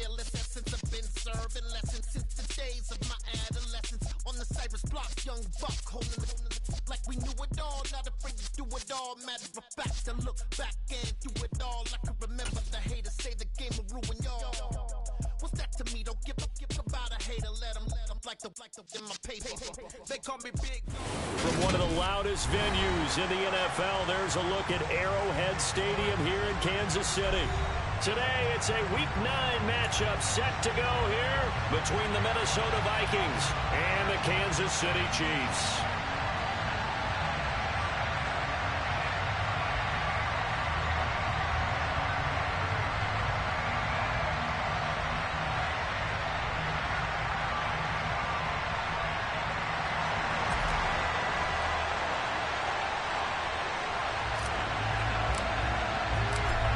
realest essence. I've been serving lessons since the days of my adolescence. On the Cypress block, young buck holding it like we knew it all. Not afraid to do it all. Matter of fact, to look back and do it all. I can remember the haters say the game will ruin y'all. What's that to me? Don't give about a hater. Let them like the in my paper. They call me big. From one of the loudest venues in the NFL, there's a look at Arrowhead Stadium here in Kansas City. Today, it's a Week 9 matchup set to go here between the Minnesota Vikings and the Kansas City Chiefs.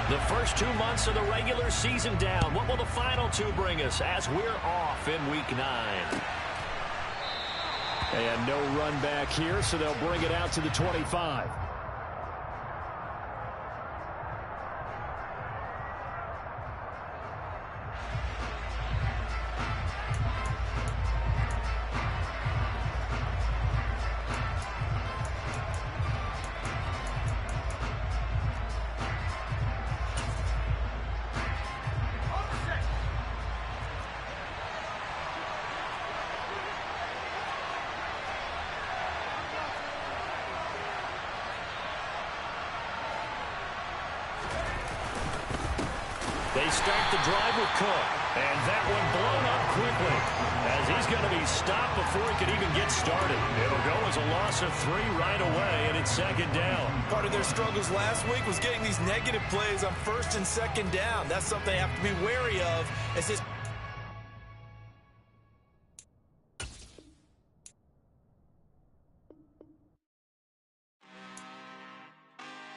The first 2 months of the regular season down. What will the final two bring us as we're off in Week 9? And no run back here, so they'll bring it out to the 25. They start the drive with Cook, and that one blown up quickly as he's going to be stopped before he can even get started. It'll go as a loss of 3 right away, and it's second down. Part of their struggles last week was getting these negative plays on first and second down. That's something they have to be wary of as this.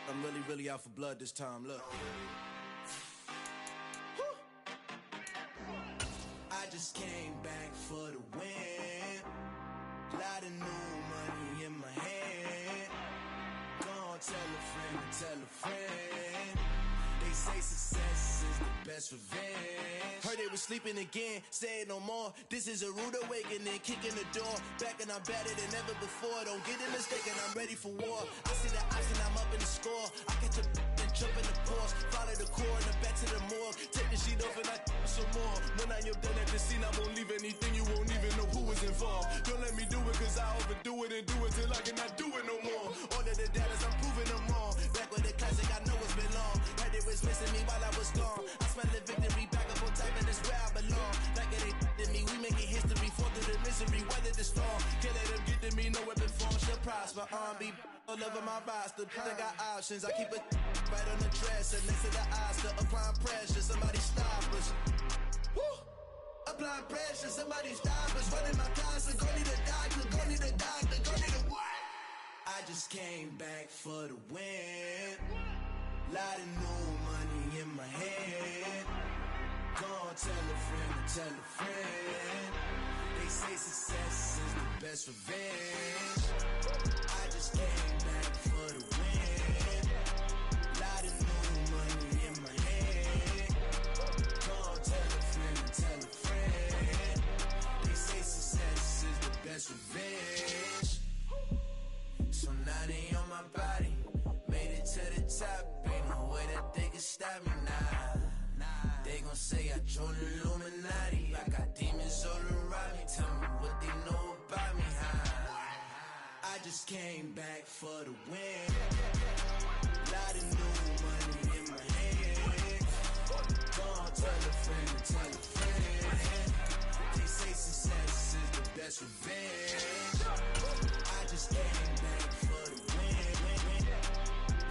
I'm really out for blood this time, look. I just came back for the win. Lot of new money in my hand. Gonna tell a friend. They say success is the best revenge. Heard they were sleeping again, say it no more. This is a rude awakening, kicking the door. Back and I'm better than ever before. Don't get it mistaken, I'm ready for war. I see the ice and I'm up in the score. I catch a and jump in the Porsche. Follow the core and the back to the morgue. Take the sheet off and I some more. When I am done at the scene, I won't leave anything. You won't even know who is involved. Don't let me do it cause I overdo it and do it till I cannot do it no more. All of the dallas, I'm proving them wrong. Back with the classic, I know it's been long. Heard it was missing me while I was gone. I smell the victory, back up on time and it's where I belong. Like it ain't to me, we making history. Fall through the misery, weather the storm. Can't let them get to me, no weapon form shall prosper. R&B all over my roster. I got options, I keep it right on the dresser. Next to the Oscar, applying pressure. Somebody stop us. Woo! Applying pressure, somebody stop us. Running my closet, go need a doctor, go need a doctor, go need a what? I just came back for the win. Lot of new money in my hand. Gonna tell a friend. They say success is the best revenge. I just came back for the win. Lot of new money in my hand. Gonna tell a friend. They say success is the best revenge. So now they on my body. Made it to the top. Ain't no way that they can stop me now. They gon' say I joined the Illuminati. I got demons all around me. Tell me what they know about me, huh? I just came back for the win. Lot of new money in my hand. Gonna tell a friend. They say success is the best revenge. I just came back for the win.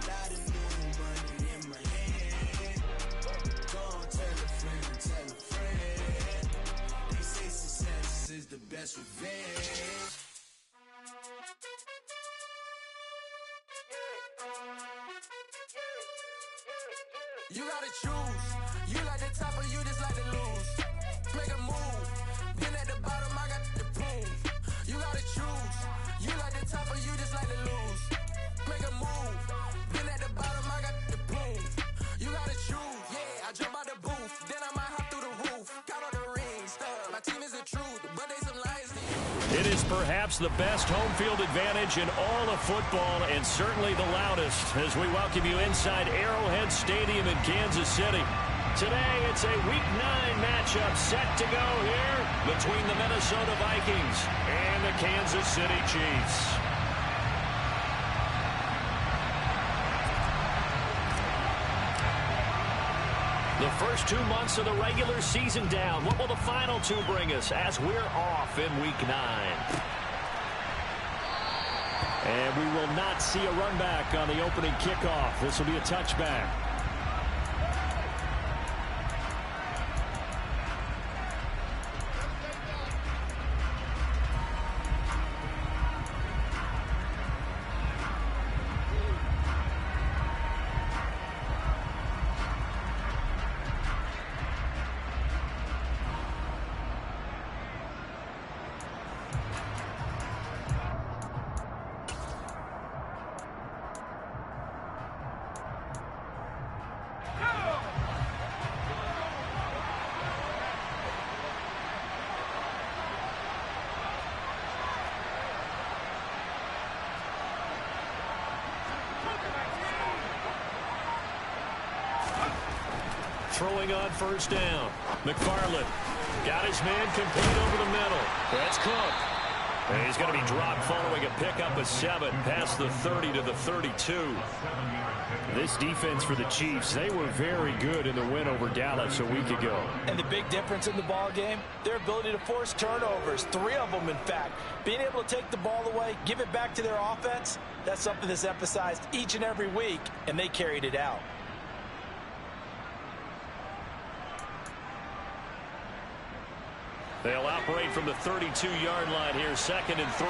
Lot of new money in my hand. Gonna tell a friend. They say success is the best revenge. You gotta choose. You like the top or you just like to lose. Make a move. Been at the bottom, I got the prove. You gotta choose. You like the top or you just like to lose. Make a move. Been at the bottom, I got the prove. You gotta choose. Yeah, I jump out the booth. Then I might hop through the roof. It is perhaps the best home field advantage in all of football, and certainly the loudest, as we welcome you inside Arrowhead Stadium in Kansas City. Today, it's a Week 9 matchup set to go here between the Minnesota Vikings and the Kansas City Chiefs. The first 2 months of the regular season down. What will the final 2 bring us as we're off in Week 9? And we will not see a run back on the opening kickoff. This will be a touchback. Throwing on first down. McFarland got his man complete over the middle. That's Cook. And he's going to be dropped following a pickup of 7 past the 30 to the 32. This defense for the Chiefs, they were very good in the win over Dallas a week ago. And the big difference in the ball game, their ability to force turnovers, 3 of them in fact. Being able to take the ball away, give it back to their offense, that's something that's emphasized each and every week, and they carried it out. They'll operate from the 32-yard line here, 2nd and 3.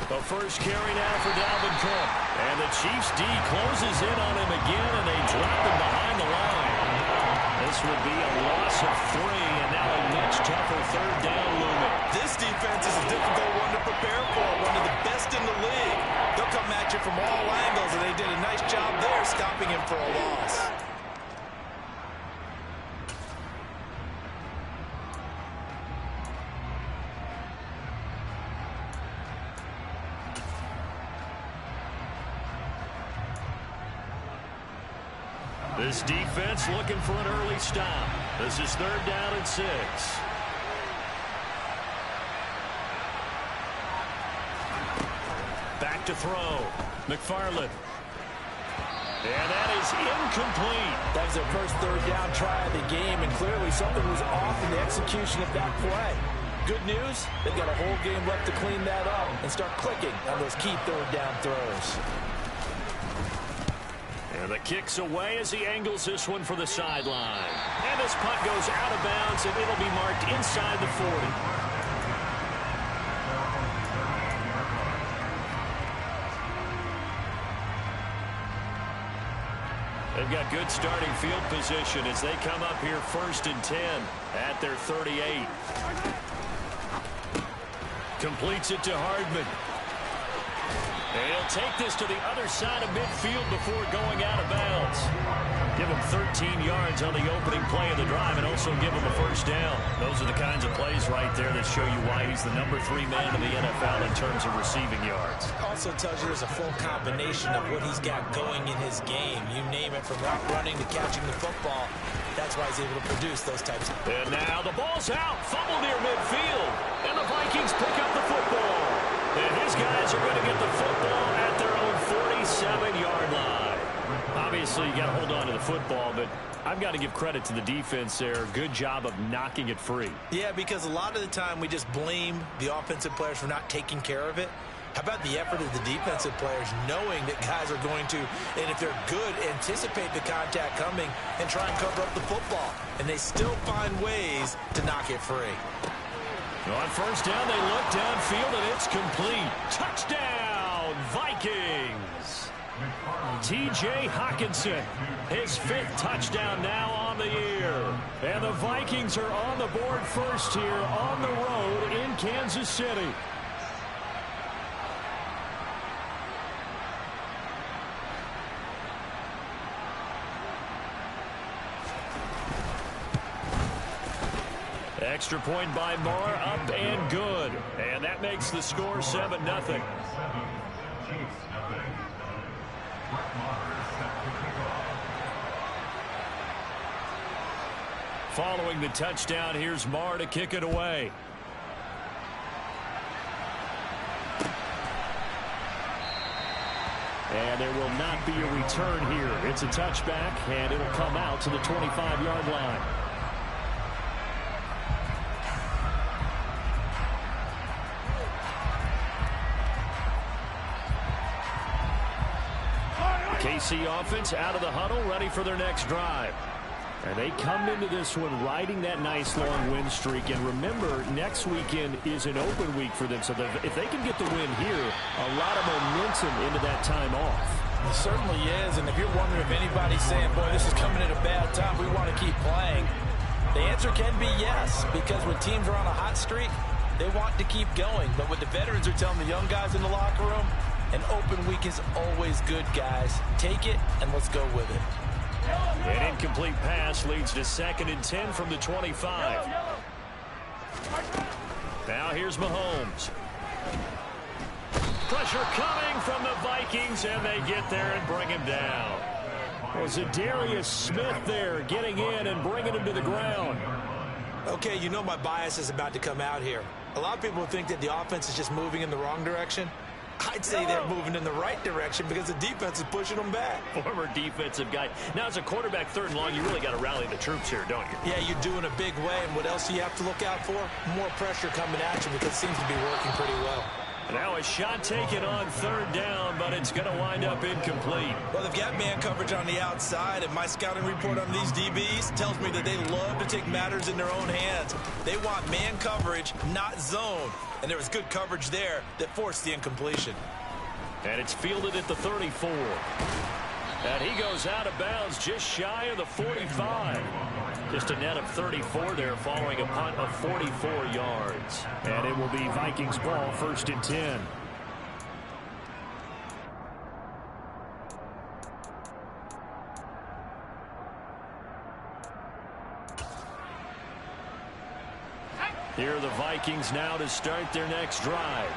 The first carry now for Dalvin Cook. And the Chiefs D closes in on him again, and they drop him behind the line. This would be a loss of 3, and now a much tougher 3rd down looming. This defense is a difficult one to prepare for, one of the best in the league. They'll come at you from all angles, and they did a nice job there stopping him for a loss. This defense looking for an early stop. This is 3rd down and 6. Back to throw. McFarland. And that is incomplete. That was their first 3rd down try of the game, and clearly something was off in the execution of that play. Good news, they've got a whole game left to clean that up and start clicking on those key 3rd down throws. And the kick's away as he angles this one for the sideline. And this punt goes out of bounds, and it'll be marked inside the 40. They've got good starting field position as they come up here 1st and 10 at their 38. Completes it to Hardman. And he'll take this to the other side of midfield before going out of bounds. Give him 13 yards on the opening play of the drive and also give him a 1st down. Those are the kinds of plays right there that show you why he's the number 3 man in the NFL in terms of receiving yards. Also tells you there's a full combination of what he's got going in his game. You name it, from route running to catching the football. That's why he's able to produce those types. And now the ball's out. Fumble near midfield. And the Vikings pick up the football. And his guys are going to get the football at their own 47-yard line. Obviously, you got to hold on to the football, but I've got to give credit to the defense there. Good job of knocking it free. Yeah, because a lot of the time we just blame the offensive players for not taking care of it. How about the effort of the defensive players knowing that guys are going to, and if they're good, anticipate the contact coming and try and cover up the football. And they still find ways to knock it free. On 1st down, they look downfield, and it's complete. Touchdown, Vikings! T.J. Hockenson, his 5th touchdown now on the year. And the Vikings are on the board first here on the road in Kansas City. Extra point by Moore, up and good. And that makes the score 7-0. Following the touchdown, here's Marr to kick it away. And there will not be a return here. It's a touchback, and it'll come out to the 25-yard line. KC offense out of the huddle, ready for their next drive. And they come into this one riding that nice long win streak. And remember, next weekend is an open week for them. So if they can get the win here, a lot of momentum into that time off. It certainly is. And if you're wondering if anybody's saying, boy, this is coming at a bad time, we want to keep playing, the answer can be yes. Because when teams are on a hot streak, they want to keep going. But what the veterans are telling the young guys in the locker room, an open week is always good, guys. Take it, and let's go with it. An incomplete pass leads to 2nd and 10 from the 25. Now here's Mahomes. Pressure coming from the Vikings, and they get there and bring him down. Was it Darius Smith there getting in and bringing him to the ground? Okay, you know my bias is about to come out here. A lot of people think that the offense is just moving in the wrong direction. I'd say they're moving in the right direction because the defense is pushing them back. Former defensive guy. Now, as a quarterback, 3rd and long, you really got to rally the troops here, don't you? Yeah, you do in a big way. And what else do you have to look out for? More pressure coming at you because it seems to be working pretty well. Now a shot taken on 3rd down, but it's going to wind up incomplete. Well, they've got man coverage on the outside, and my scouting report on these DBs tells me that they love to take matters in their own hands. They want man coverage, not zone. And there was good coverage there that forced the incompletion. And it's fielded at the 34. And he goes out of bounds just shy of the 45. Just a net of 34 there following a punt of 44 yards. And it will be Vikings ball, 1st and 10. Here are the Vikings now to start their next drive.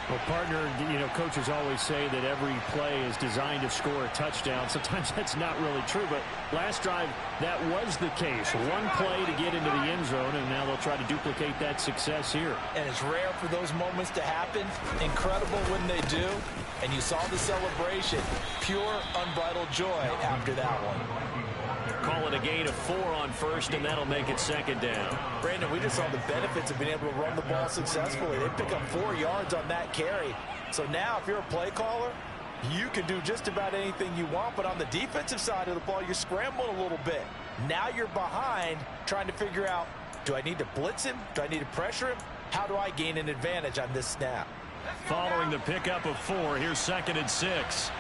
Well, partner, you know, coaches always say that every play is designed to score a touchdown. Sometimes that's not really true, but last drive, that was the case. One play to get into the end zone, and now they'll try to duplicate that success here. And it's rare for those moments to happen. Incredible when they do. And you saw the celebration. Pure, unbridled joy after that one. Call it a gain of 4 on 1st, and that'll make it 2nd down. Brandon, we just saw the benefits of being able to run the ball successfully. They pick up 4 yards on that carry. So now if you're a play caller, you can do just about anything you want. But on the defensive side of the ball, you're scrambling a little bit. Now you're behind trying to figure out, do I need to blitz him? Do I need to pressure him? How do I gain an advantage on this snap? Following the pickup of 4, here's 2nd and 6.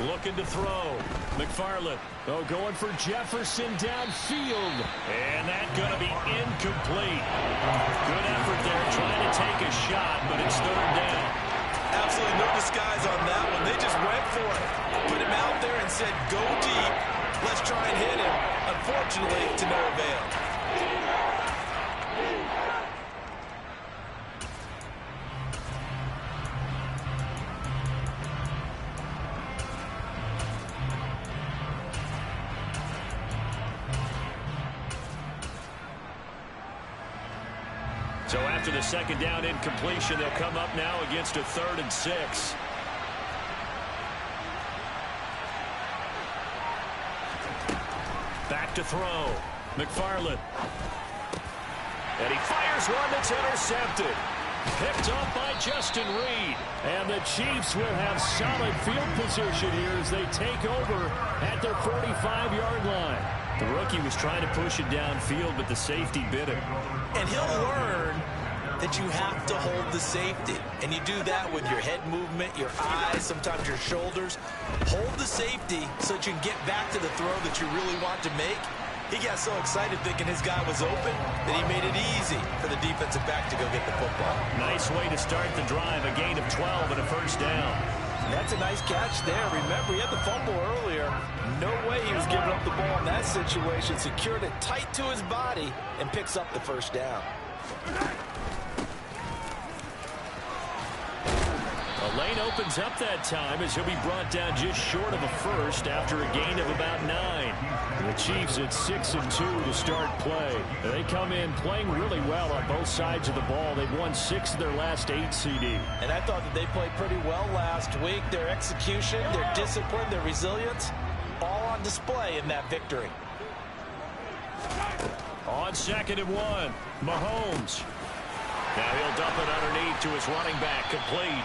Looking to throw. McFarland. Oh, going for Jefferson downfield. And that's going to be incomplete. Good effort there trying to take a shot, but it's 3rd down. Absolutely no disguise on that one. They just went for it. Put him out there and said, go deep. Let's try and hit him. Unfortunately, to no avail. So after the 2nd down incompletion, they'll come up now against a 3rd and 6. Back to throw. McFarland. And he fires one that's intercepted. Picked up by Justin Reed. And the Chiefs will have solid field position here as they take over at their 45-yard line. The rookie was trying to push it downfield, but the safety bit him. And he'll learn that you have to hold the safety. And you do that with your head movement, your eyes, sometimes your shoulders. Hold the safety so that you can get back to the throw that you really want to make. He got so excited thinking his guy was open that he made it easy for the defensive back to go get the football. Nice way to start the drive, a gain of 12 and a 1st down. And that's a nice catch there. Remember, he had the fumble earlier. No way he was giving up the ball in that situation, secured it tight to his body, and picks up the first down. A lane opens up that time as he'll be brought down just short of a first after a gain of about 9. The Chiefs at 6-2 to start play. They come in playing really well on both sides of the ball. They've won 6 of their last 8 CD. And I thought that they played pretty well last week. Their execution, their discipline, their resilience, all on display in that victory. On 2nd and 1, Mahomes. Now he'll dump it underneath to his running back, complete.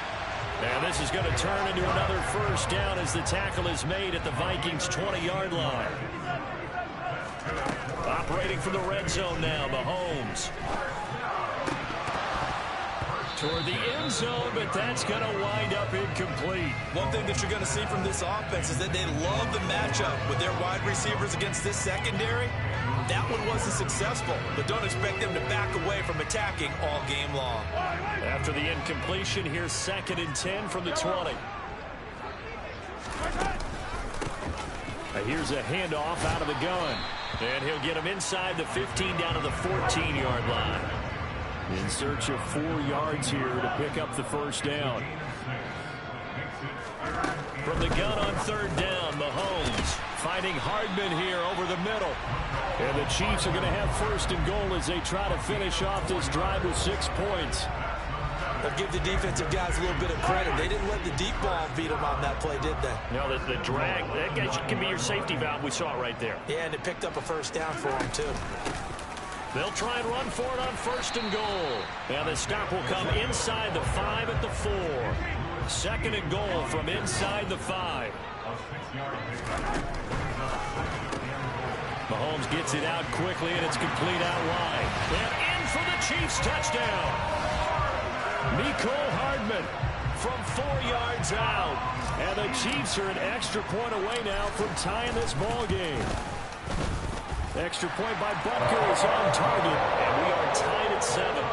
And this is going to turn into another first down as the tackle is made at the Vikings' 20-yard line. Operating from the red zone now, Mahomes. Toward the end zone, but that's going to wind up incomplete. One thing that you're going to see from this offense is that they love the matchup with their wide receivers against this secondary. That one wasn't successful, but don't expect them to back away from attacking all game long. After the incompletion, here's 2nd and 10 from the 20. Here's a handoff out of the gun. And he'll get him inside the 15 down to the 14-yard line. In search of 4 yards here to pick up the first down. From the gun on 3rd down, Mahomes finding Hardman here over the middle. And the Chiefs are going to have 1st and goal as they try to finish off this drive with 6 points. They'll give the defensive guys a little bit of credit. They didn't let the deep ball beat them on that play, did they? No, the drag, that guy can be your safety valve. We saw it right there. Yeah, and it picked up a first down for them, too. They'll try and run for it on 1st and goal. And the stop will come inside the 5 at the 4. 2nd and goal from inside the 5. Mahomes gets it out quickly, and it's complete out wide. And in for the Chiefs touchdown. Mecole Hardman from 4 yards out. And the Chiefs are an extra point away now from tying this ball game. Extra point by Butker is on target, and we are tied at 7.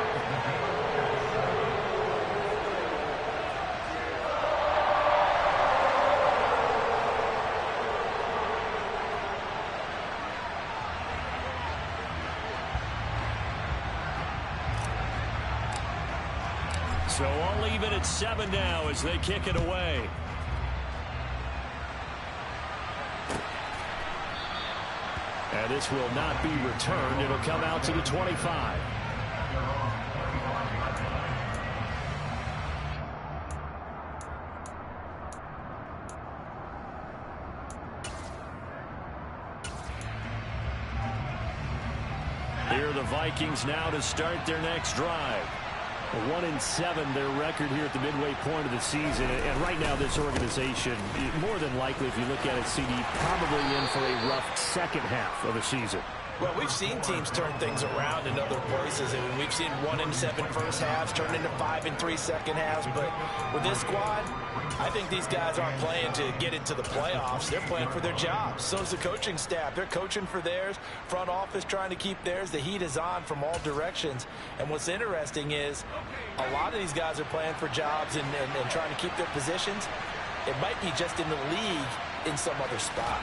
So all even at 7 now as they kick it away. And this will not be returned. It'll come out to the 25. Here are the Vikings now to start their next drive. 1-7 their record here at the midway point of the season. And right now this organization, more than likely if you look at it, CD, probably in for a rough second half of the season. Well, we've seen teams turn things around in other places. I mean, we've seen 1-7 first halves turn into 5-3 second halves. But with this squad, I think these guys aren't playing to get into the playoffs. They're playing for their jobs. So is the coaching staff. They're coaching for theirs. Front office trying to keep theirs. The heat is on from all directions. And what's interesting is a lot of these guys are playing for jobs and trying to keep their positions. It might be just in the league in some other spot.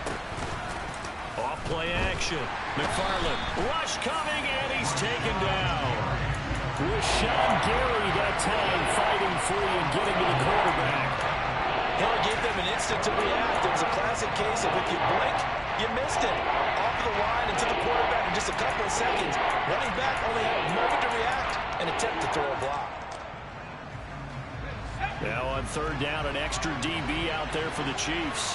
Off play action. McFarland. Rush coming, and he's taken down. Rashawn Gary that time fighting free and getting to the quarterback. He'll give them an instant to react. It was a classic case of if you blink, you missed it. Off the line and to the quarterback in just a couple of seconds. Running back only had a moment to react and attempt to throw a block. Now on 3rd down, an extra DB out there for the Chiefs.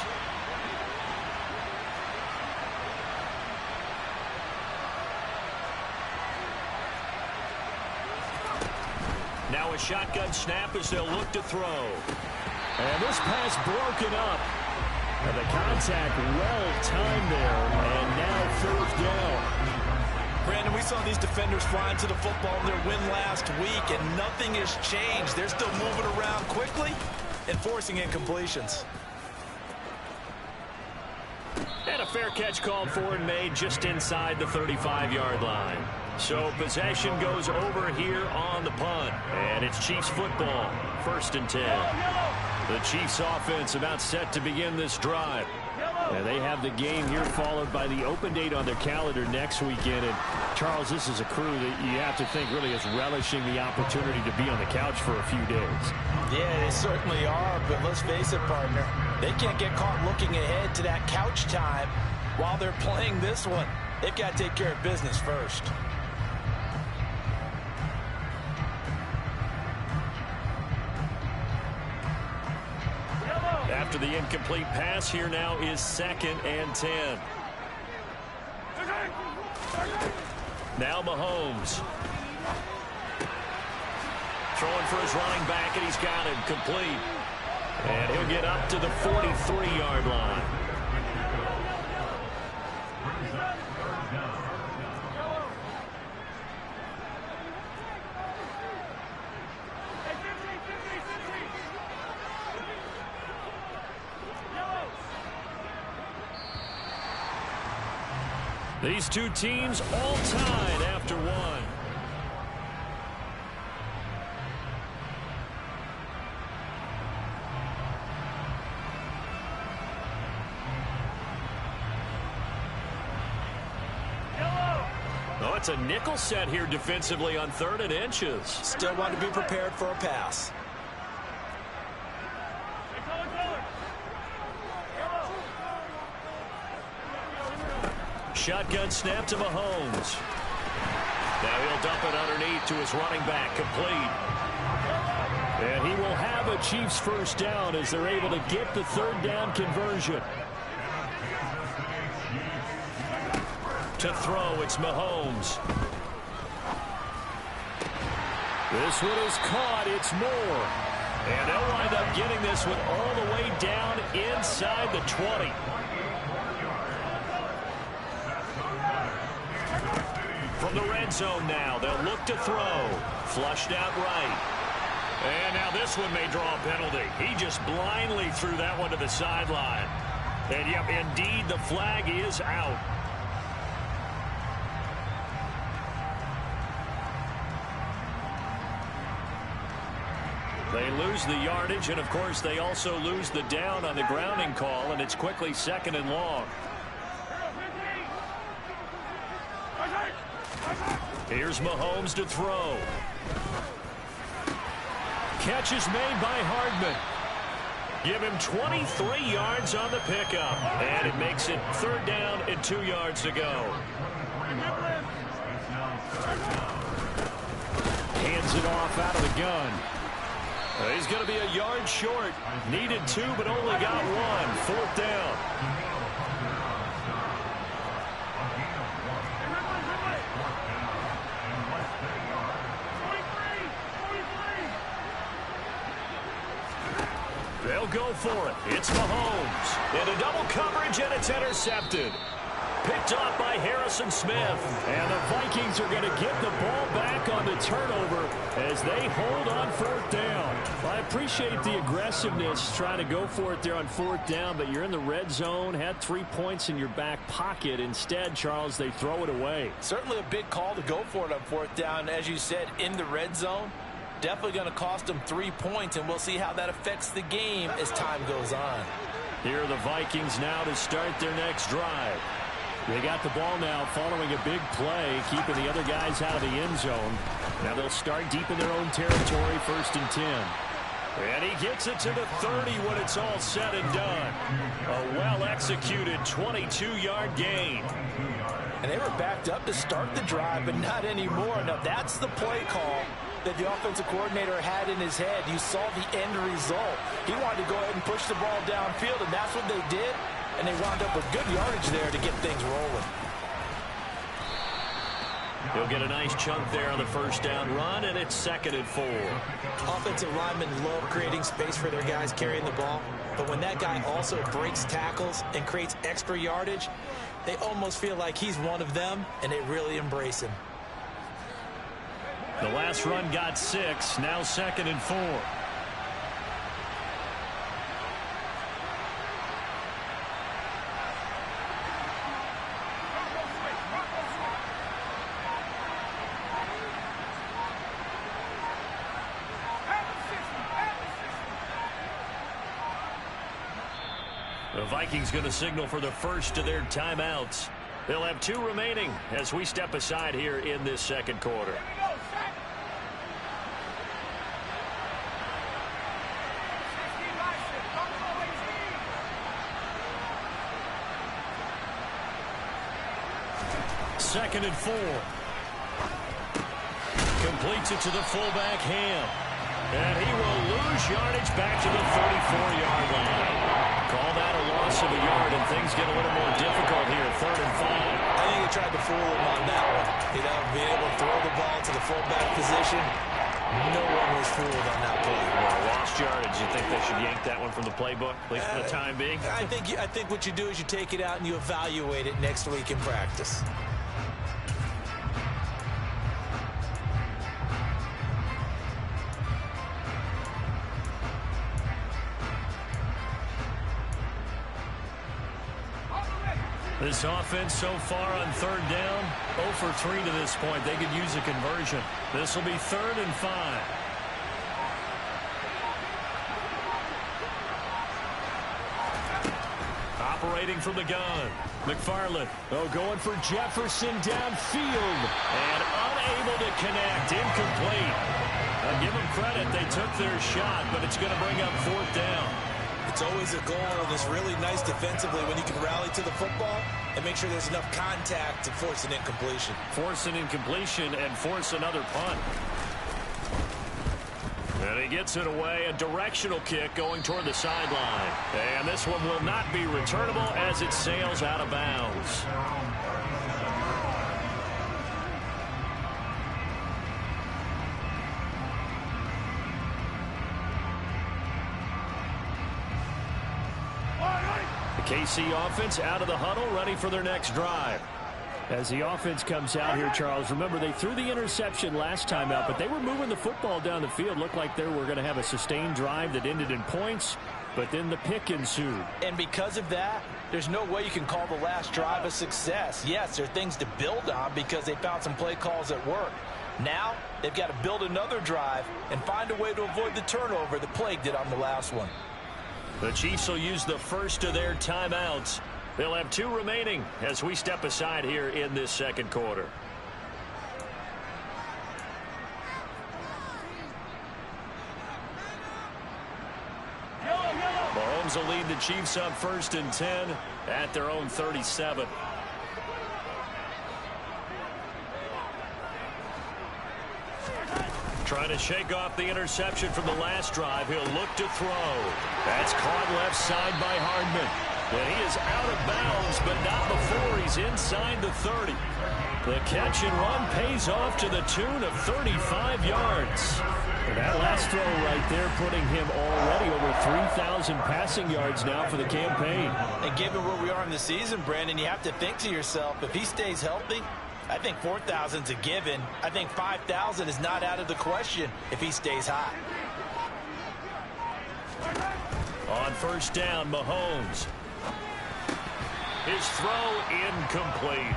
Now a shotgun snap as they'll look to throw. And this pass broken up. And the contact well timed there. And now 4th down. Brandon, we saw these defenders flying to the football in their win last week, and nothing has changed. They're still moving around quickly and forcing incompletions. And a fair catch called for and made just inside the 35-yard line. So possession goes over here on the punt. And it's Chiefs football. 1st and 10. The Chiefs offense about set to begin this drive. And they have the game here followed by the open date on their calendar next weekend. And, Charles, this is a crew that you have to think really is relishing the opportunity to be on the couch for a few days. Yeah, they certainly are, but let's face it, partner. They can't get caught looking ahead to that couch time while they're playing this one. They've got to take care of business first. After the incomplete pass, here now is 2nd and 10. Now Mahomes. Throwing for his running back, and he's got him complete. And he'll get up to the 43-yard line. These two teams all tied after one. Oh, it's a nickel set here defensively on 3rd and inches. Still want to be prepared for a pass. Shotgun snap to Mahomes. Now he'll dump it underneath to his running back, complete. And he will have a Chiefs first down as they're able to get the 3rd down conversion. To throw, it's Mahomes. This one is caught, it's Moore. And they'll wind up getting this one all the way down inside the 20. From the red zone now, they'll look to throw. Flushed out right. And now this one may draw a penalty. He just blindly threw that one to the sideline. And, yep, indeed, the flag is out. They lose the yardage, and, of course, they also lose the down on the grounding call, and it's quickly 2nd and long. Here's Mahomes to throw. Catch is made by Hardman. Give him 23 yards on the pickup. And it makes it 3rd down and 2 yards to go. Hands it off out of the gun. He's going to be a yard short. Needed 2, but only got 1. 4th down. They'll go for it. It's Mahomes. Into double coverage, and it's intercepted. Picked off by Harrison Smith. And the Vikings are going to get the ball back on the turnover as they hold on 4th down. Well, I appreciate the aggressiveness trying to go for it there on 4th down, but you're in the red zone, had 3 points in your back pocket. Instead, Charles, they throw it away. Certainly a big call to go for it on 4th down. As you said, in the red zone. Definitely going to cost them 3 points, and we'll see how that affects the game as time goes on. Here are the Vikings now to start their next drive. They got the ball now following a big play, keeping the other guys out of the end zone. Now they'll start deep in their own territory, 1st and 10. And he gets it to the 30 when it's all said and done. A well-executed 22-yard gain. And they were backed up to start the drive, but not anymore. Now that's the play call that the offensive coordinator had in his head. You saw the end result. He wanted to go ahead and push the ball downfield, and that's what they did. And they wound up with good yardage there to get things rolling. He'll get a nice chunk there on the 1st down run, and it's 2nd and 4. Offensive linemen love creating space for their guys carrying the ball. But when that guy also breaks tackles and creates extra yardage, they almost feel like he's one of them, and they really embrace him. The last run got 6, now 2nd and 4. The Vikings going to signal for the first of their timeouts. They'll have 2 remaining as we step aside here in this second quarter. Second and 4. Completes it to the fullback, Ham. And he will lose yardage back to the 34-yard line. Call that a loss of a yard, and things get a little more difficult here. 3rd and 5. I think they tried to fool him on that one. Being able to throw the ball to the fullback position, no one was fooled on that play. Well, lost yardage. You think they should yank that one from the playbook, at least for the time being? I think what you do is you take it out and you evaluate it next week in practice. This offense so far on 3rd down, 0 for 3 to this point. They could use a conversion. This will be 3rd and 5. Operating from the gun. McFarland, going for Jefferson downfield. And unable to connect. Incomplete. I'll give them credit. They took their shot, but it's going to bring up 4th down. It's always a goal, and it's really nice defensively when you can rally to the football and make sure there's enough contact to force an incompletion. Force an incompletion and force another punt. And he gets it away, a directional kick going toward the sideline. And this one will not be returnable as it sails out of bounds. KC offense out of the huddle, ready for their next drive. As the offense comes out here, Charles, remember they threw the interception last time out, but they were moving the football down the field. Looked like they were going to have a sustained drive that ended in points, but then the pick ensued. And because of that, there's no way you can call the last drive a success. Yes, there are things to build on because they found some play calls that work. Now, they've got to build another drive and find a way to avoid the turnover that plagued it on the last one. The Chiefs will use the first of their timeouts. They'll have 2 remaining as we step aside here in this second quarter. Mahomes will lead the Chiefs up 1st and 10 at their own 37. Trying to shake off the interception from the last drive. He'll look to throw. That's caught left side by Hardman. And he is out of bounds, but not before he's inside the 30. The catch and run pays off to the tune of 35 yards. And that last throw right there putting him already over 3,000 passing yards now for the campaign. And given where we are in the season, Brandon, you have to think to yourself, if he stays healthy, I think 4,000's a given. I think 5,000 is not out of the question if he stays hot. On 1st down, Mahomes. His throw incomplete.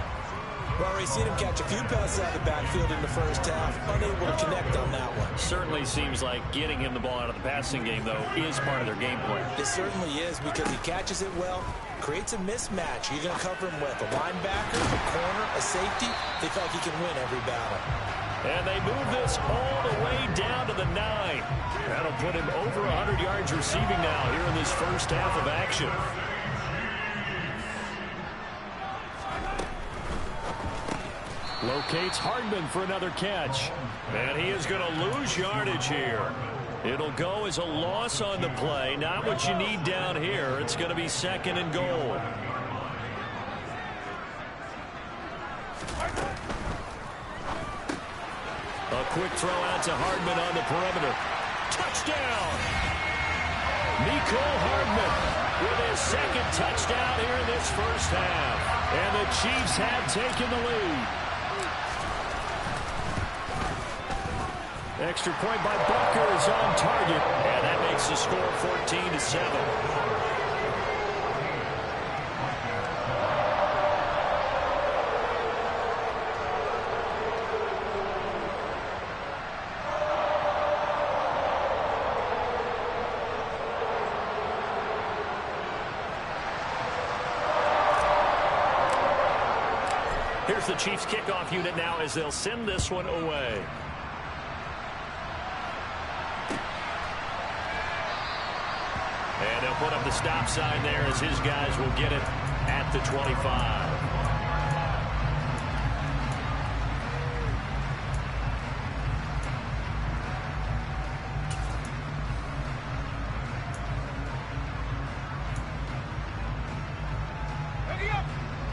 We've already seen him catch a few passes out of the backfield in the first half. Unable to connect on that one. Certainly seems like getting him the ball out of the passing game, though, is part of their game plan. It certainly is because he catches it well, creates a mismatch. You're going to cover him with a linebacker, a corner, a safety. They feel like he can win every battle. And they move this all the way down to the 9. That'll put him over 100 yards receiving now here in this first half of action. Locates Hardman for another catch. And he is going to lose yardage here. It'll go as a loss on the play. Not what you need down here. It's going to be 2nd and goal. A quick throw out to Hardman on the perimeter. Touchdown! Nico Hardman with his 2nd touchdown here in this first half. And the Chiefs have taken the lead. Extra point by Bucker is on target. And that makes the score 14-7. Here's the Chiefs kickoff unit now as they'll send this one away. And they'll put up the stop sign there as his guys will get it at the 25.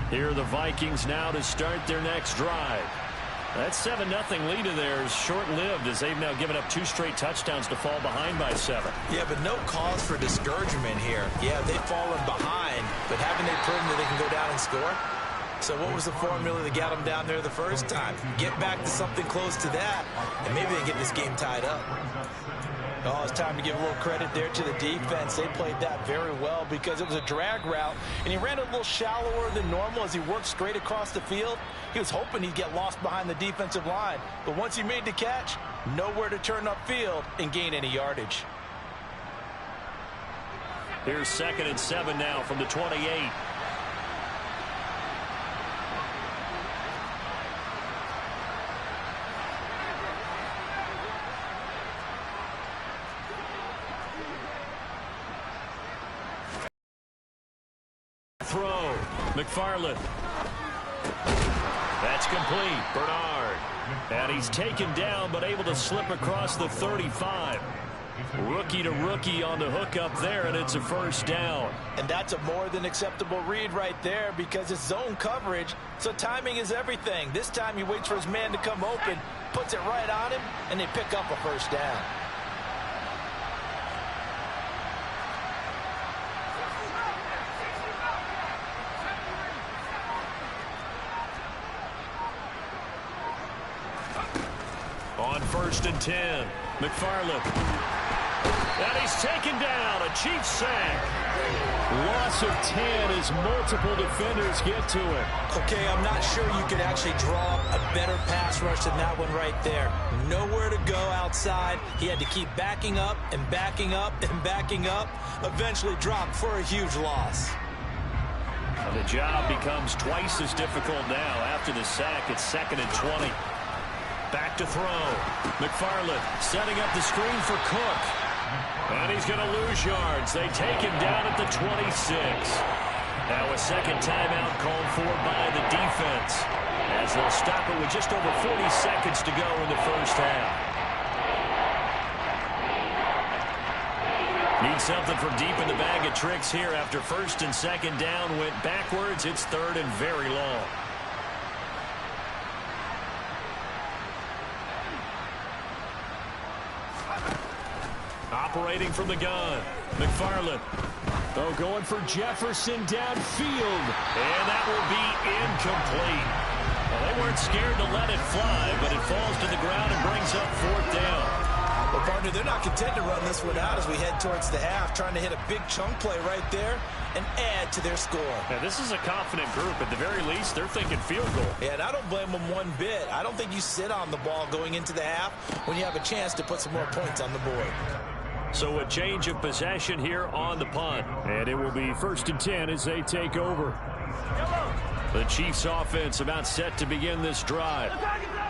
Here are the Vikings now to start their next drive. That 7-0 lead of theirs short-lived as they've now given up 2 straight touchdowns to fall behind by 7. Yeah, but no cause for discouragement here. Yeah, they've fallen behind, but haven't they proven that they can go down and score? So what was the formula that got them down there the first time? Get back to something close to that, and maybe they get this game tied up. Oh, it's time to give a little credit there to the defense. They played that very well because it was a drag route, and he ran a little shallower than normal as he worked straight across the field. He was hoping he'd get lost behind the defensive line, but once he made the catch, nowhere to turn upfield and gain any yardage. Here's 2nd and 7 now from the 28. Throw. McFarland. That's complete. Bernard. And he's taken down but able to slip across the 35. Rookie to rookie on the hook up there, and it's a first down. And that's a more than acceptable read right there because it's zone coverage, so timing is everything. This time he waits for his man to come open, puts it right on him, and they pick up a first down. On 1st and 10, McFarland. And he's taken down. A Chiefs sack. Loss of 10 as multiple defenders get to him. Okay, I'm not sure you could actually draw a better pass rush than that one right there. Nowhere to go outside. He had to keep backing up and backing up and backing up. Eventually dropped for a huge loss. And the job becomes twice as difficult now after the sack. It's 2nd and 20. Back to throw. McFarland setting up the screen for Cook. And he's going to lose yards. They take him down at the 26. Now a second timeout called for by the defense, as they'll stop it with just over 40 seconds to go in the first half. Need something from deep in the bag of tricks here after 1st and 2nd down went backwards. It's 3rd and very long. Operating from the gun, McFarland. Oh, going for Jefferson downfield. And that will be incomplete. Well, they weren't scared to let it fly, but it falls to the ground and brings up 4th down. Well, partner, they're not content to run this one out as we head towards the half, trying to hit a big chunk play right there and add to their score. Now, this is a confident group. At the very least, they're thinking field goal. Yeah, and I don't blame them one bit. I don't think you sit on the ball going into the half when you have a chance to put some more points on the board. So a change of possession here on the punt. And it will be 1st and 10 as they take over. The Chiefs offense about set to begin this drive.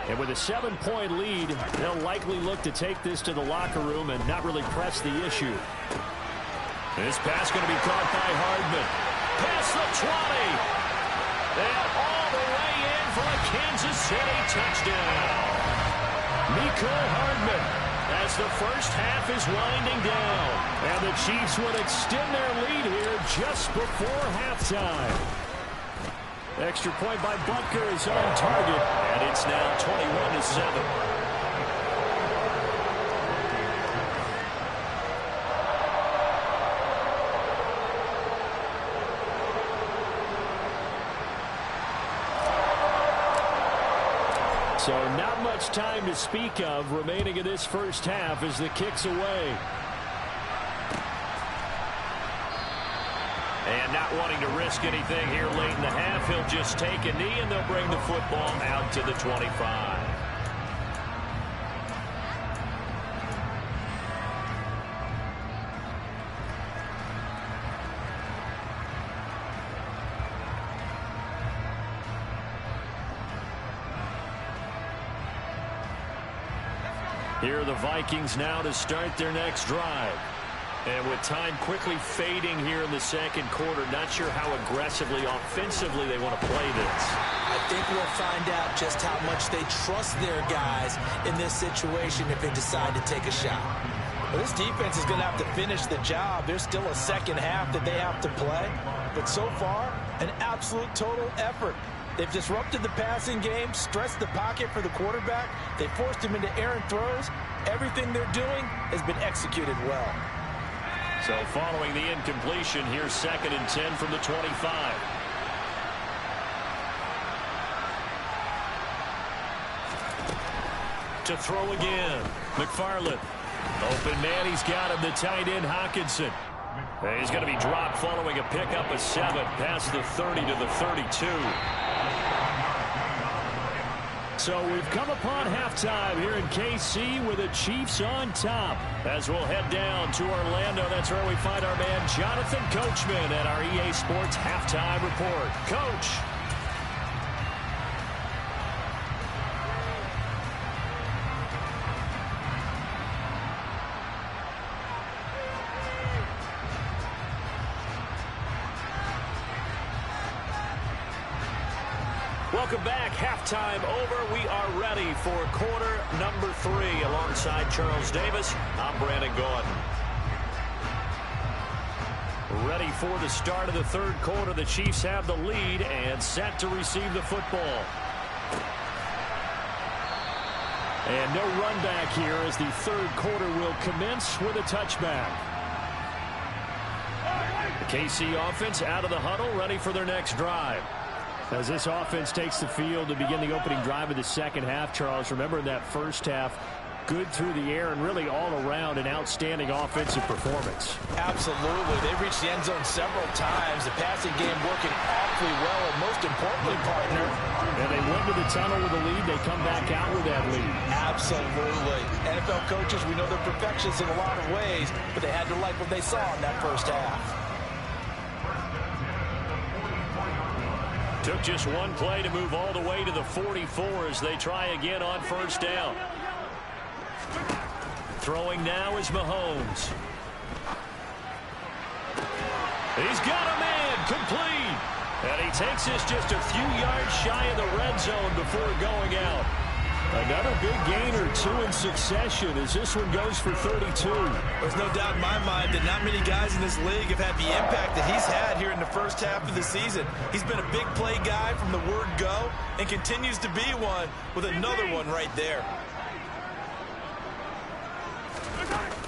And with a 7-point lead, they'll likely look to take this to the locker room and not really press the issue. This pass going to be caught by Hardman. Past the 20. And all the way in for a Kansas City touchdown. Mecole Hardman, as the first half is winding down. And the Chiefs would extend their lead here just before halftime. Extra point by Butker is on target, and it's now 21-7. So not much time to speak of remaining in this first half as the kick's away. And not wanting to risk anything here late in the half, he'll just take a knee and they'll bring the football out to the 25. Here are the Vikings now to start their next drive. And with time quickly fading here in the second quarter, not sure how aggressively, offensively they want to play this. I think we'll find out just how much they trust their guys in this situation if they decide to take a shot. Well, this defense is going to have to finish the job. There's still a second half that they have to play. But so far, an absolute total effort. They've disrupted the passing game, stressed the pocket for the quarterback. They forced him into errant throws. Everything they're doing has been executed well. So following the incompletion, here's 2nd and 10 from the 25. To throw again, McFarland. Open man, he's got him, the tight end Hawkinson. He's going to be dropped following a pickup of 7 past the 30 to the 32. So we've come upon halftime here in KC with the Chiefs on top. As we'll head down to Orlando, that's where we find our man Jonathan Coachman at our EA Sports Halftime Report. Coach. Welcome back. Halftime over. We are ready for quarter number 3. Alongside Charles Davis, I'm Brandon Gordon. Ready for the start of the third quarter. The Chiefs have the lead and set to receive the football. And no run back here as the third quarter will commence with a touchback. The KC offense out of the huddle, ready for their next drive. As this offense takes the field to begin the opening drive of the second half, Charles, remember in that first half, good through the air and really all around an outstanding offensive performance. Absolutely. They reached the end zone several times. The passing game working awfully well, and most importantly, partner. And they went to the tunnel with a lead. They come back out with that lead. Absolutely. NFL coaches, we know they're perfectionists in a lot of ways, but they had to like what they saw in that first half. Took just one play to move all the way to the 44 as they try again on first down. Throwing now is Mahomes. He's got a man complete. And he takes this just a few yards shy of the red zone before going out. Another big gain or 2 in succession as this one goes for 32. There's no doubt in my mind that not many guys in this league have had the impact that he's had here in the first half of the season. He's been a big play guy from the word go and continues to be one with another one right there.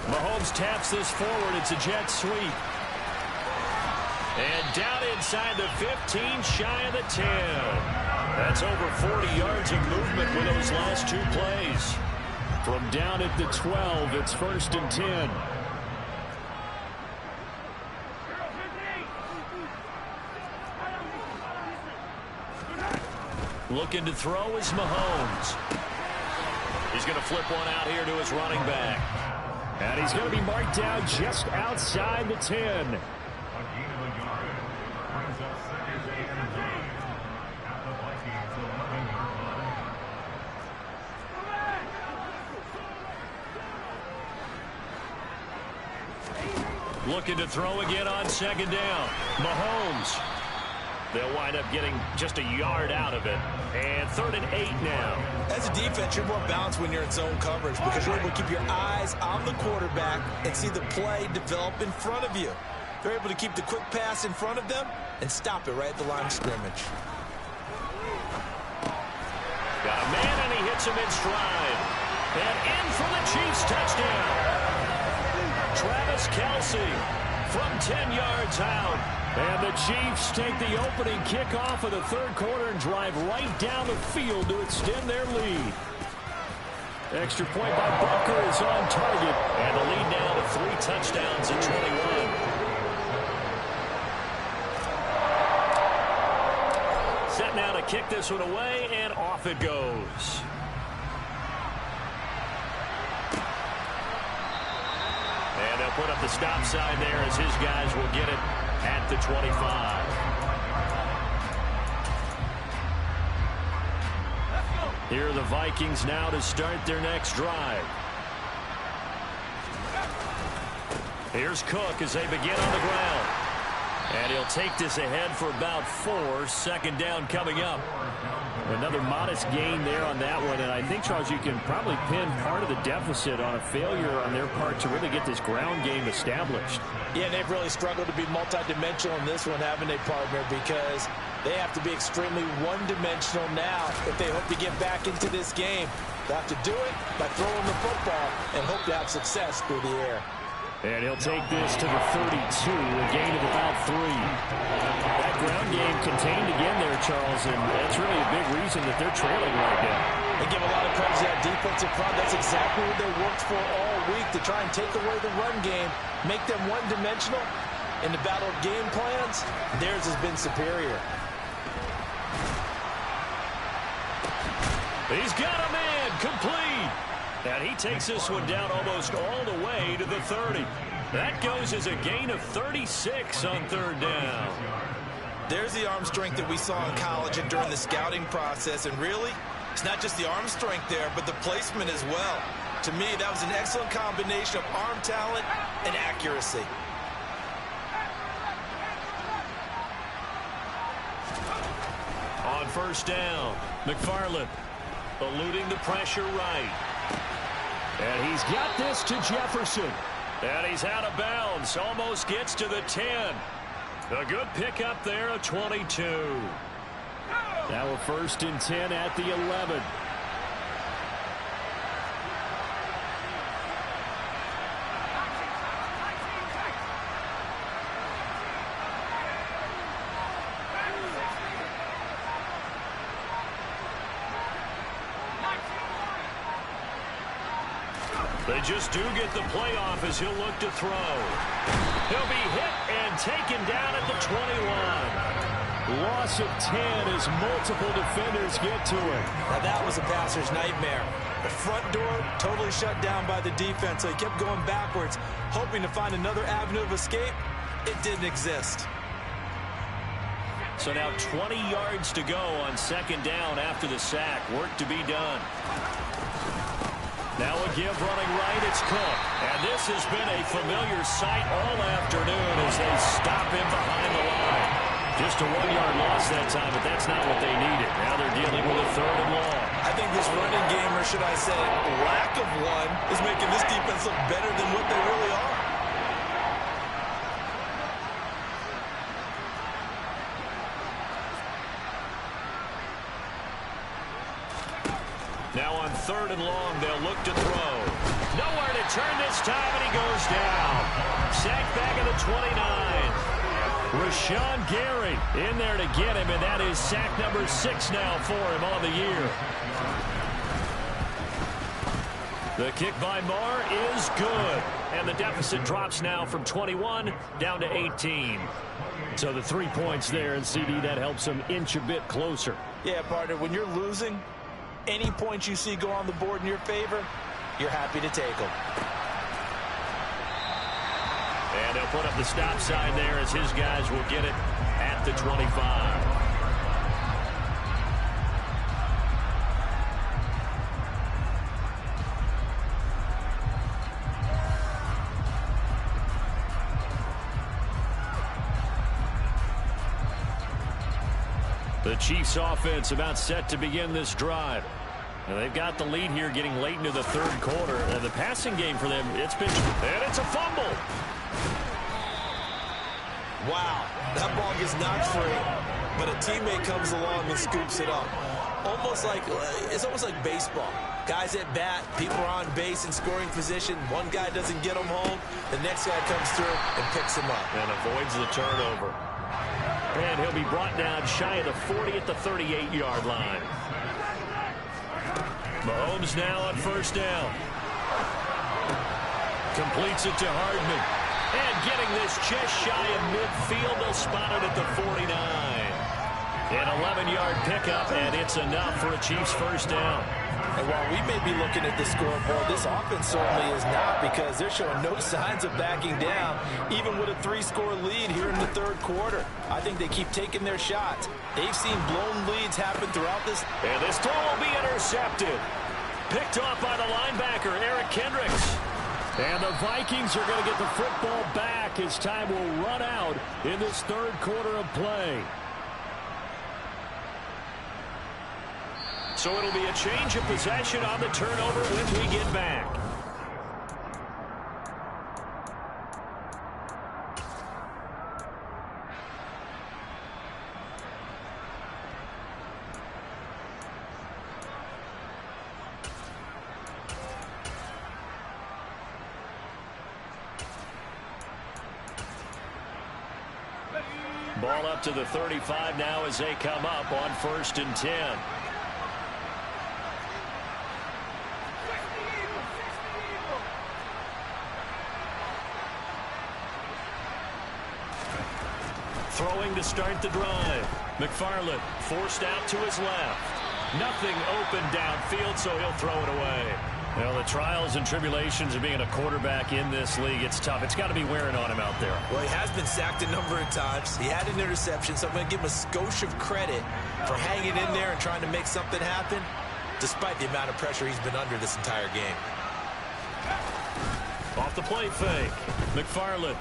Mahomes taps this forward. It's a jet sweep. And down inside the 15, shy of the 10. That's over 40 yards of movement with those last 2 plays. From down at the 12, it's 1st and 10. Looking to throw is Mahomes. He's going to flip one out here to his running back. And he's going to be marked down just outside the 10. Looking to throw again on 2nd down. Mahomes. They'll wind up getting just a yard out of it. And 3rd and 8 now. As a defense, you're more balanced when you're in zone coverage because you're able to keep your eyes on the quarterback and see the play develop in front of you. They're able to keep the quick pass in front of them and stop it right at the line of scrimmage. Got a man, and he hits him in stride. And in for the Chiefs touchdown. Travis Kelce from 10 yards out. And the Chiefs take the opening kickoff of the third quarter and drive right down the field to extend their lead. Extra point by Butker is on target. And the lead now to 3 touchdowns at 21. Set now to kick this one away, and off it goes. And they'll put up the stop sign there as his guys will get it at the 25. Here are the Vikings now to start their next drive. Here's Cook as they begin on the ground. And he'll take this ahead for about 4. Second down coming up. Another modest gain there on that one. And I think, Charles, you can probably pin part of the deficit on a failure on their part to really get this ground game established. Yeah, and they've really struggled to be multidimensional in this one, haven't they, partner? Because they have to be extremely one-dimensional now if they hope to get back into this game. They'll have to do it by throwing the football and hope to have success through the air. And he'll take this to the 32, a gain of about 3. That ground game contained again there, Charles, and that's really a big reason that they're trailing right now. They give a lot of credit to that defensive front. That's exactly what they worked for all week, to try and take away the run game, make them one-dimensional. In the battle of game plans, theirs has been superior. He's got a man, complete. And he takes this one down almost all the way to the 30. That goes as a gain of 36 on third down. There's the arm strength that we saw in college and during the scouting process. And really, it's not just the arm strength there, but the placement as well. To me, that was an excellent combination of arm talent and accuracy. On first down, McFarland eluding the pressure right. And he's got this to Jefferson. And he's out of bounds. Almost gets to the 10. A good pickup there, a 22. Now a 1st and 10 at the 11. They just do get the playoff as he'll look to throw. He'll be hit and taken down at the 21. Loss of 10 as multiple defenders get to him. Now that was a passer's nightmare. The front door totally shut down by the defense, so he kept going backwards, hoping to find another avenue of escape. It didn't exist. So now 20 yards to go on second down after the sack. Work to be done. Now a give running right, it's Cook. And this has been a familiar sight all afternoon as they stop him behind the line. Just a 1-yard loss that time, but that's not what they needed. Now they're dealing with a 3rd and long. I think this running game, or should I say lack of one, is making this defense look better than what they really are. Now on 3rd and long, they'll look to throw. Nowhere to turn this time, and he goes down. Sacked back at the 29. Rashawn Gary in there to get him, and that is sack number 6 now for him on the year. The kick by Marr is good, and the deficit drops now from 21 down to 18. So the 3 points there, and CD, that helps them inch a bit closer. Yeah, partner, when you're losing, any points you see go on the board in your favor, you're happy to take them. And they'll put up the stop sign there as his guys will get it at the 25. The Chiefs offense about set to begin this drive. And they've got the lead here getting late into the 3rd quarter. And the passing game for them, and it's a fumble. Wow, that ball gets knocked free, but a teammate comes along and scoops it up. It's almost like baseball. Guys at bat, people are on base in scoring position. One guy doesn't get them home, the next guy comes through and picks them up. And avoids the turnover. And he'll be brought down shy of the 40 at the 38-yard line. Mahomes now on first down. Completes it to Hardman. And getting this just shy of midfield, they'll spot it at the 49. An 11-yard pickup, and it's enough for a Chiefs first down. And while we may be looking at the scoreboard, this offense certainly is not, because they're showing no signs of backing down, even with a 3-score lead here in the 3rd quarter. I think they keep taking their shots. They've seen blown leads happen throughout this. And this throw will be intercepted. Picked off by the linebacker, Eric Kendricks. And the Vikings are going to get the football back as time will run out in this third quarter of play. So it'll be a change of possession on the turnover when we get back. Ball up to the 35 now as they come up on 1st and 10. Throwing to start the drive. McFarland forced out to his left. Nothing open downfield, so he'll throw it away. Well, the trials and tribulations of being a quarterback in this league, it's tough. It's got to be wearing on him out there. Well, he has been sacked a number of times. He had an interception, so I'm going to give him a skosh of credit for hanging in there and trying to make something happen, despite the amount of pressure he's been under this entire game. Off the play fake. McFarland.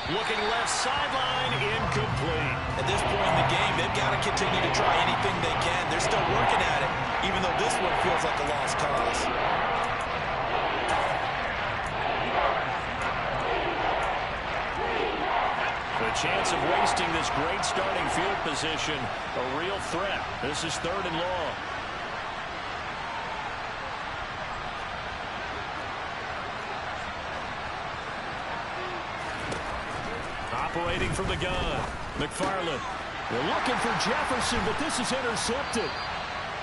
Looking left sideline, incomplete. At this point in the game, they've got to continue to try anything they can. They're still working at it, even though this one feels like a lost cause. The chance of wasting this great starting field position, a real threat. This is 3rd and long. Operating from the gun. McFarland. They're looking for Jefferson, but this is intercepted.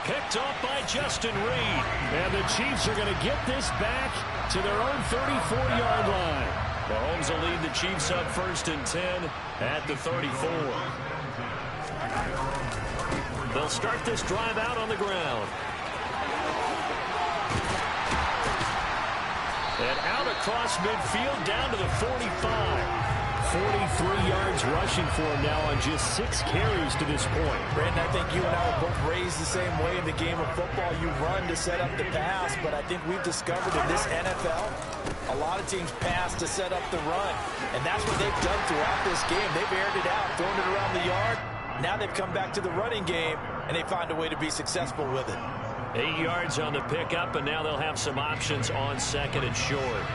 Picked off by Justin Reed. And the Chiefs are going to get this back to their own 34-yard line. Mahomes will lead the Chiefs up 1st and 10 at the 34. They'll start this drive out on the ground. And out across midfield down to the 45. 43 yards rushing for him now on just 6 carries to this point. Brandon, I think you and I were both raised the same way in the game of football. You run to set up the pass, but I think we've discovered in this NFL, a lot of teams pass to set up the run, and that's what they've done throughout this game. They've aired it out, thrown it around the yard. Now they've come back to the running game, and they find a way to be successful with it. 8 yards on the pickup, and now they'll have some options on 2nd and short.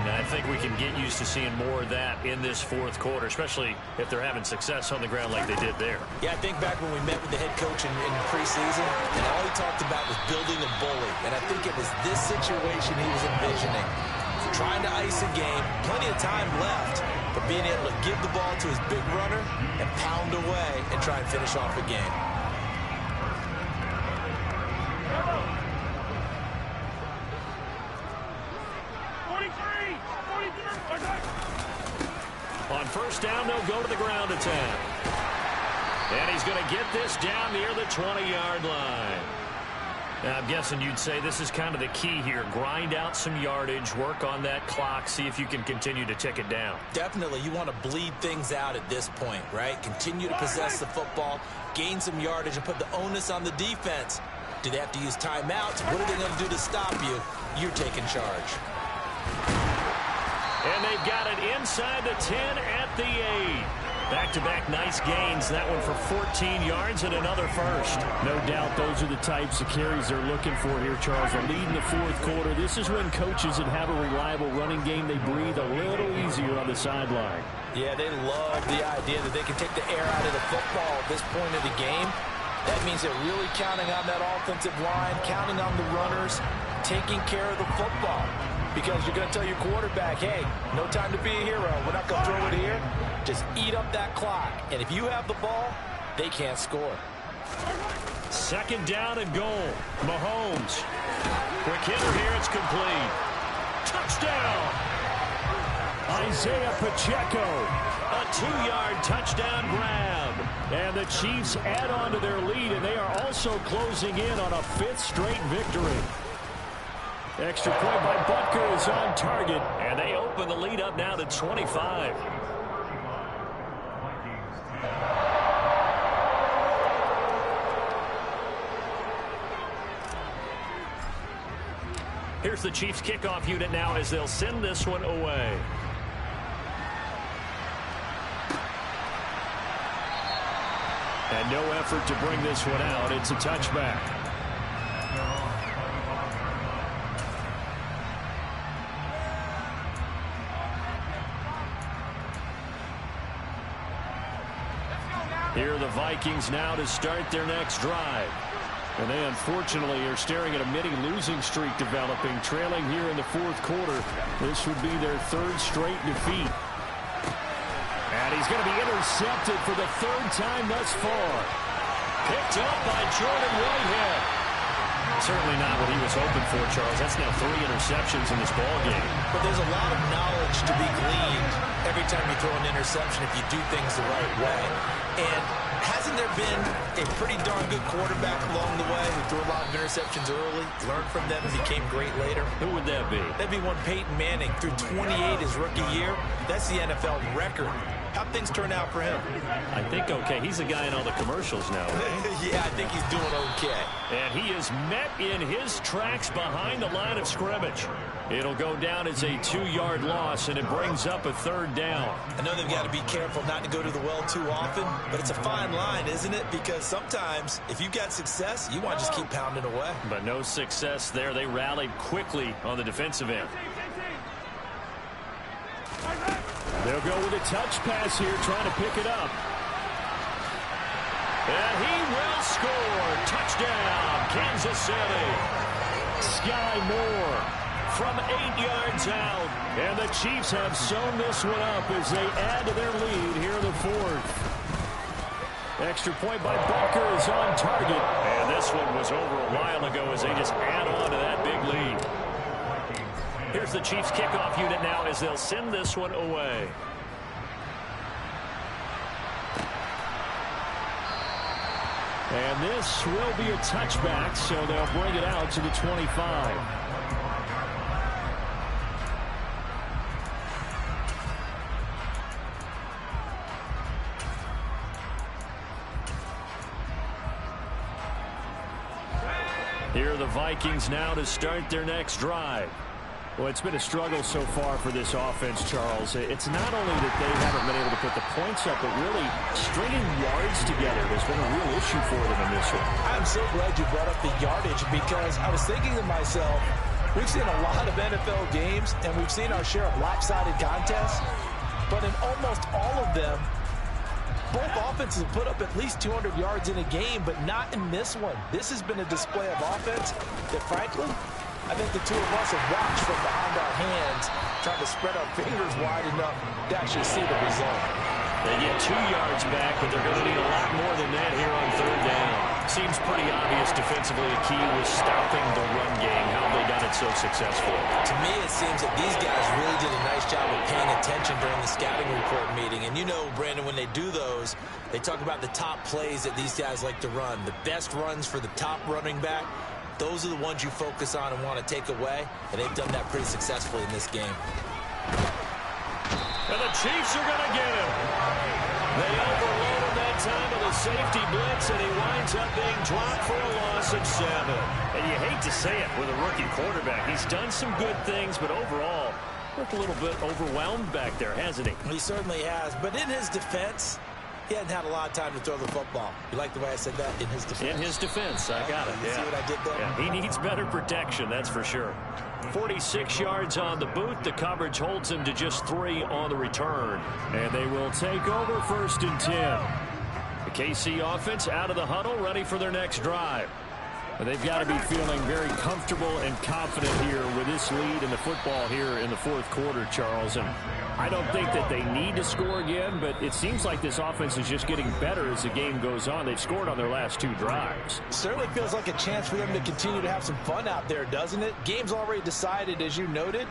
And I think we can get used to seeing more of that in this 4th quarter, especially if they're having success on the ground like they did there. Yeah, I think back when we met with the head coach in preseason, and all he talked about was building a bully. And I think it was this situation he was envisioning. Trying to ice a game, plenty of time left, but being able to give the ball to his big runner and pound away and try and finish off a game. On 1st down, they'll go to the ground attack. And he's going to get this down near the 20-yard line. Now, I'm guessing you'd say this is kind of the key here. Grind out some yardage, work on that clock, see if you can continue to tick it down. Definitely. You want to bleed things out at this point, right? Continue to possess the football, gain some yardage, and put the onus on the defense. Do they have to use timeouts? What are they going to do to stop you? You're taking charge. And they've got it inside the 10 at the 8. Back-to-back nice gains. That one for 14 yards and another first. No doubt those are the types of carries they're looking for here, Charles. They're leading the 4th quarter. This is when coaches that have a reliable running game, they breathe a little easier on the sideline. Yeah, they love the idea that they can take the air out of the football at this point of the game. That means they're really counting on that offensive line, counting on the runners, taking care of the football. Because you're going to tell your quarterback, hey, no time to be a hero. We're not going to throw it here. Just eat up that clock. And if you have the ball, they can't score. 2nd down and goal. Mahomes. Quick hitter here. It's complete. Touchdown. Isaiah Pacheco. A 2-yard touchdown grab. And the Chiefs add on to their lead, and they are also closing in on a 5th straight victory. Extra point by Butker is on target. And they open the lead up now to 25. Here's the Chiefs kickoff unit now as they'll send this one away. And no effort to bring this one out. It's a touchback. Here are the Vikings now to start their next drive. And they unfortunately are staring at a mini losing streak developing, trailing here in the fourth quarter. This would be their third straight defeat. And he's going to be intercepted for the third time thus far. Picked up by Jordan Whitehead. Certainly not what he was hoping for, Charles. That's now 3 interceptions in this ball game. But there's a lot of knowledge to be gleaned every time you throw an interception if you do things the right way. And hasn't there been a pretty darn good quarterback along the way who threw a lot of interceptions early, learned from them, and became great later? Who would that be? That'd be one Peyton Manning. Threw 28 his rookie year. That's the NFL record. How'd things turn out for him? I think okay. He's the guy in all the commercials now, right? Yeah, I think he's doing okay. And he is met in his tracks behind the line of scrimmage. It'll go down as a 2-yard loss, and it brings up a third down. I know they've got to be careful not to go to the well too often, but it's a fine line, isn't it? Because sometimes, if you've got success, you want to just keep pounding away. But no success there. They rallied quickly on the defensive end. They'll go with a touch pass here, trying to pick it up. And he will score. Touchdown, Kansas City. Sky Moore from 8 yards out. And the Chiefs have sewn this one up as they add to their lead here in the fourth. Extra point by Butker is on target. And this one was over a while ago as they just add on to that big lead. Here's the Chiefs kickoff unit now as they'll send this one away. And this will be a touchback, so they'll bring it out to the 25. Here are the Vikings now to start their next drive. Well, it's been a struggle so far for this offense, Charles. It's not only that they haven't been able to put the points up, but really stringing yards together has been a real issue for them in this one. I'm so glad you brought up the yardage because I was thinking to myself, we've seen a lot of NFL games, and we've seen our share of lopsided contests, but in almost all of them, both offenses put up at least 200 yards in a game, but not in this one. This has been a display of offense that, frankly, I think the two of us have watched from behind our hands, trying to spread our fingers wide enough to actually see the result. They get 2 yards back, but they're going to need a lot more than that here on third down. Seems pretty obvious defensively the key was stopping the run game. How have they done it so successfully? To me, it seems that these guys really did a nice job of paying attention during the scouting report meeting. And you know, Brandon, when they do those, they talk about the top plays that these guys like to run. The best runs for the top running back. Those are the ones you focus on and want to take away, and they've done that pretty successfully in this game. And the Chiefs are going to get him. They overload him that time with a safety blitz, and he winds up being dropped for a loss of 7. And you hate to say it with a rookie quarterback. He's done some good things, but overall, looked a little bit overwhelmed back there, hasn't he? He certainly has, but in his defense, he hadn't had a lot of time to throw the football. You like the way I said that? In his defense. In his defense. I got it. You see what I did there? Yeah, he needs better protection, that's for sure. 46 yards on the boot. The coverage holds him to just 3 on the return. And they will take over 1st and 10. The KC offense out of the huddle, ready for their next drive. But they've got to be feeling very comfortable and confident here with this lead in the football here in the fourth quarter, Charles. And I don't think that they need to score again, but it seems like this offense is just getting better as the game goes on. They've scored on their last 2 drives. Certainly feels like a chance for them to continue to have some fun out there, doesn't it? Game's already decided, as you noted,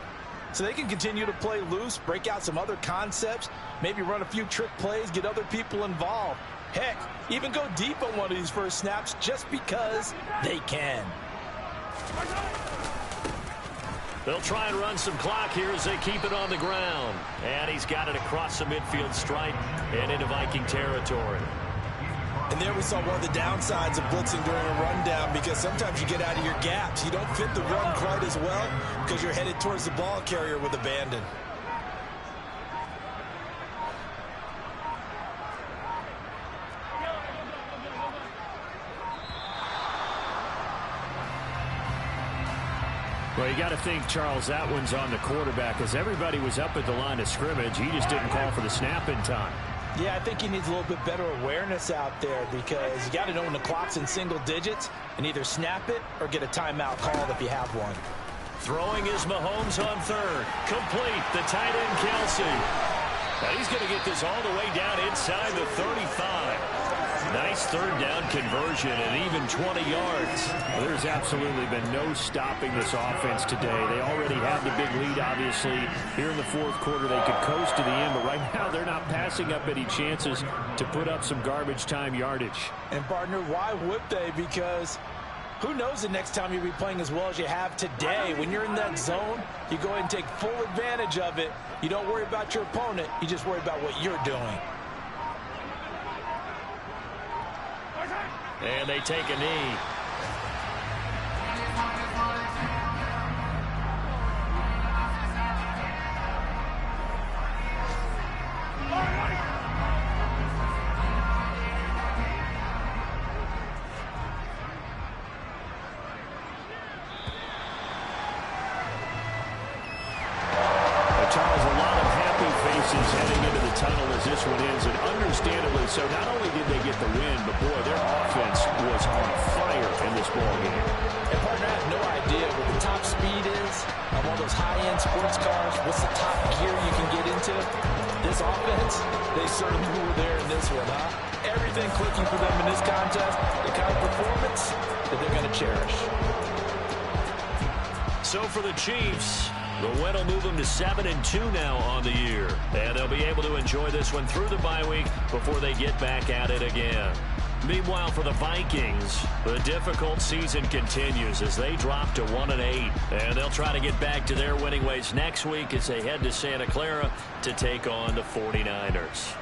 so they can continue to play loose, break out some other concepts, maybe run a few trick plays, get other people involved. Heck, even go deep on one of these first snaps just because they can. They'll try and run some clock here as they keep it on the ground. And he's got it across the midfield stripe and into Viking territory. And there we saw one of the downsides of blitzing during a rundown, because sometimes you get out of your gaps. You don't fit the run quite as well because you're headed towards the ball carrier with abandon. Well, you got to think, Charles, that one's on the quarterback, as everybody was up at the line of scrimmage. He just didn't call for the snap in time. Yeah, I think he needs a little bit better awareness out there, because you got to know when the clock's in single digits and either snap it or get a timeout called if you have one. Throwing is Mahomes on third. Complete. The tight end, Kelsey. And he's going to get this all the way down inside the 35. Nice third down conversion and even 20 yards. Well, there's absolutely been no stopping this offense today. They already have the big lead, obviously. Here in the fourth quarter, they could coast to the end, but right now they're not passing up any chances to put up some garbage time yardage. And, partner, why would they? Because who knows the next time you'll be playing as well as you have today. When you're in that zone, you go ahead and take full advantage of it. You don't worry about your opponent. You just worry about what you're doing. And they take a knee. Charles, a lot of happy faces heading into the tunnel as this one ends, and understandably so. Not only did they get the win, but boy, their offense was on fire in this ball game. And, partner, I have no idea what the top speed is on one of those high-end sports cars. What's the top gear you can get into? This offense, they certainly were there in this one, huh? Everything clicking for them in this contest, the kind of performance that they're going to cherish. So for the Chiefs, the win will move them to 7-2 now on the year. And they'll be able to enjoy this one through the bye week before they get back at it again. Meanwhile, for the Vikings, the difficult season continues as they drop to 1-8. And they'll try to get back to their winning ways next week as they head to Santa Clara to take on the 49ers.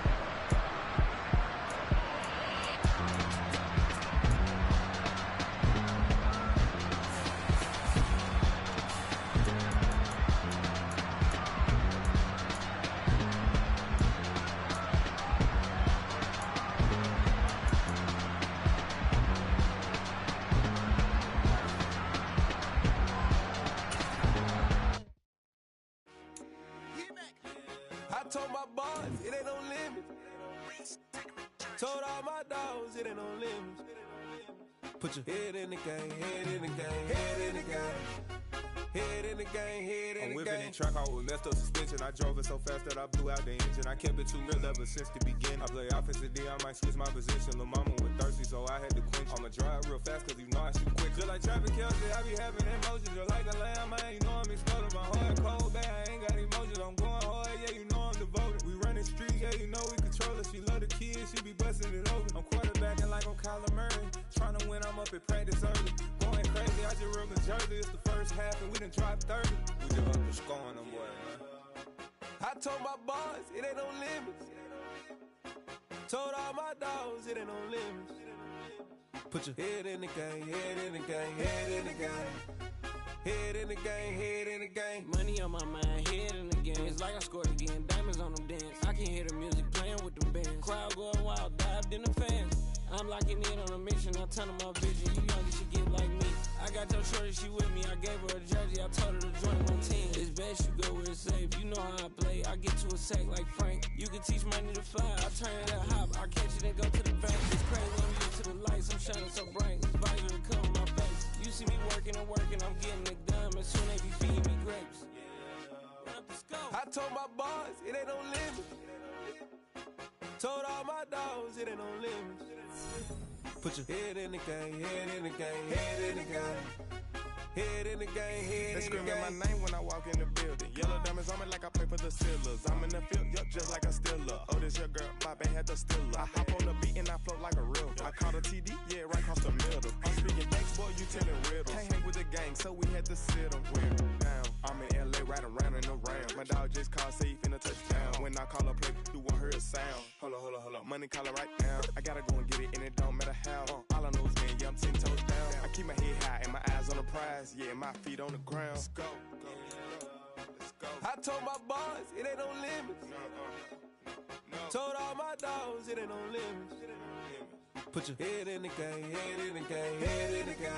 I told my boys, it ain't no limit. Told all my dogs, it ain't no limit. Put your head in the game, head in the game, head in the game. Head in the game, head in the game. I'm whipping in track, I was messed up suspension. I drove it so fast that I blew out the engine. I kept it too real ever since the beginning. I play offensive D, I might switch my position. Lil' mama was thirsty, so I had to quench. I'ma drive real fast, cause you know I shoot quick. Just like traffic Kelsey, I be having emotions. Just like a lamb, man, you know I'm exploding. My heart cold, bad, I ain't got emotions. I'm going hard, yeah, you know I'm devoted. We running streets, yeah, you know we control it. She love the kids, she be busting it over. I'm quarterbacking like I'm Kyler Murray. Trying to win, I'm up at practice early. Going crazy, I just rubbed the jersey. It's the first half, and we done dropped 30. We just up to scoring them, boy, man. I told my boys, it ain't no limits. Told all my dogs, it ain't no limits. Put your head in the game, head in the game, head in the game. Head in the game, head in the game. Money on my mind, head in the game. It's like I scored again, diamonds on them dance. I can hear the music playing with them bands. Crowd going wild, dived in the fans. I'm locking in on a mission, I tell them my vision. You young, you should get like me. I got your shorty, she with me. I gave her a jersey, I told her to join my team. It's best you go where it's safe. You know how I play. I get to a sack like Frank. You can teach money to fly. I turn it up hop. I catch it and go to the bank. It's crazy, I'm used to the lights. I'm shining so bright. This visor to cover my face. You see me working and working. I'm getting it done. And soon they be feeding me grapes. I told my boys, it ain't no limit. Told all my dogs, it ain't no limits. Put your head in the game, head in the game, head in the game. Head in the game, head in the game. They screaming my name when I walk in the building. Yellow diamonds on me like I play for the Steelers. I'm in the field, yup, just like a Steeler. Oh, this your girl, my band had the Steeler. I hop on the beat and I float like a river. I caught a TD, yeah, right across the middle. I'm speaking thanks, boy, boy, you telling riddles. Can't hang with the gang, so we had to sit them down. I'm in LA, right around and around. My dog just called, say he finna touchdown. When I call a play, you won't hear a sound. Hold up. Money calling right now. I gotta go and get it, and it don't matter how. All I know is win, yeah, I'm 10 toes down. I keep my head high and my eyes on the prize. Yeah, my feet on the ground. Let's go. I told my boys, it ain't no limits. Told all my dogs, it ain't no limits. Put your head in the game, head in the game, head in the game.